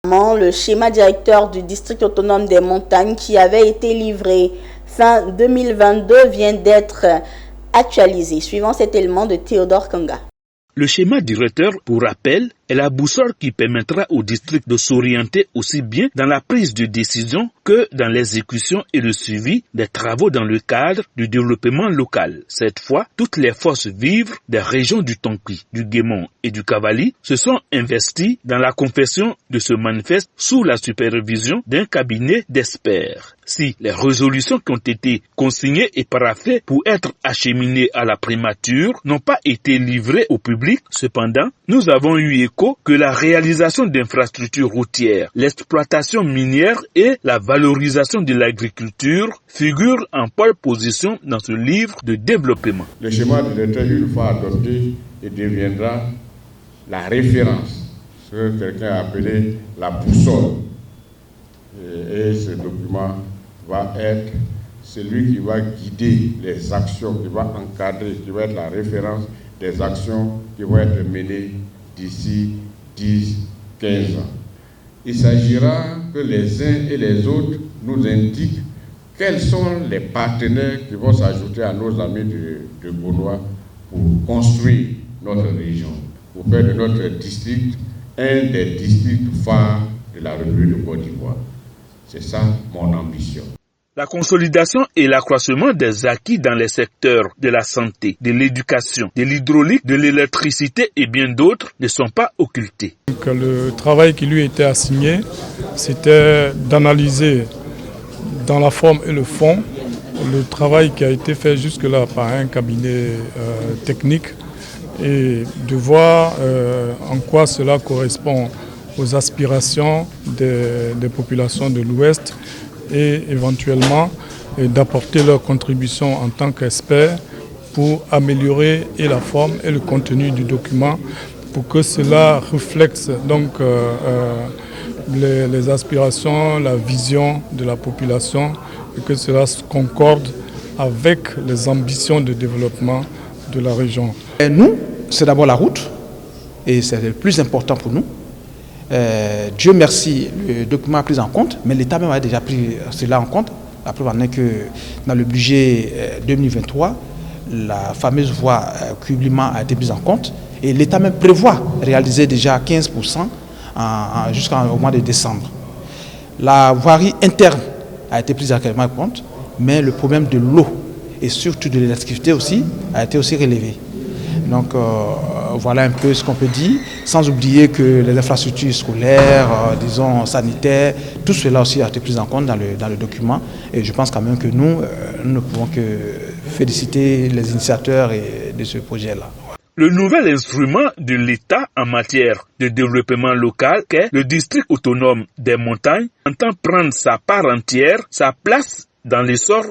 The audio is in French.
Le schéma directeur du district autonome des montagnes qui avait été livré fin 2022 vient d'être actualisé. Suivant cet élément de Théodore Kanga. Le schéma directeur, pour rappel, est la boussole qui permettra au district de s'orienter aussi bien dans la prise de décision que dans l'exécution et le suivi des travaux dans le cadre du développement local. Cette fois, toutes les forces vives des régions du Tonki, du Guémon et du Cavali se sont investies dans la confection de ce manifeste sous la supervision d'un cabinet d'experts. Si les résolutions qui ont été consignées et paraphées pour être acheminées à la primature n'ont pas été livrées au public, cependant, nous avons eu écho que la réalisation d'infrastructures routières, l'exploitation minière et la valorisation de l'agriculture figurent en pole position dans ce livre de développement. Le schéma directeur, une fois adopté, il deviendra la référence, ce que quelqu'un a appelé la boussole. Et ce document va être celui qui va guider les actions, qui va encadrer, qui va être la référence des actions qui vont être menées d'ici 10-15 ans. Il s'agira que les uns et les autres nous indiquent quels sont les partenaires qui vont s'ajouter à nos amis de Gaunois pour construire notre région, pour faire de notre district un des districts phares de la République de Côte d'Ivoire. C'est ça mon ambition. La consolidation et l'accroissement des acquis dans les secteurs de la santé, de l'éducation, de l'hydraulique, de l'électricité et bien d'autres ne sont pas occultés. Le travail qui lui était assigné, c'était d'analyser dans la forme et le fond le travail qui a été fait jusque-là par un cabinet technique et de voir en quoi cela correspond aux aspirations des populations de l'Ouest et éventuellement d'apporter leur contribution en tant qu'experts pour améliorer et la forme et le contenu du document pour que cela reflète donc les aspirations, la vision de la population et que cela concorde avec les ambitions de développement de la région. Et nous, c'est d'abord la route et c'est le plus important pour nous. Dieu merci, le document a pris en compte, mais l'État même a déjà pris cela en compte. La preuve en est que dans le budget 2023, la fameuse voie Cubliment a été prise en compte et l'État même prévoit réaliser déjà 15% jusqu'au mois de décembre. La voirie interne a été prise également en compte, mais le problème de l'eau et surtout de l'électricité aussi a été aussi relevé. Donc voilà un peu ce qu'on peut dire, sans oublier que les infrastructures scolaires, disons sanitaires, tout cela aussi a été pris en compte dans le document. Et je pense quand même que nous ne pouvons que féliciter les initiateurs de ce projet-là. Le nouvel instrument de l'État en matière de développement local, qu'est le district autonome des montagnes, entend prendre sa part entière, sa place dans l'essor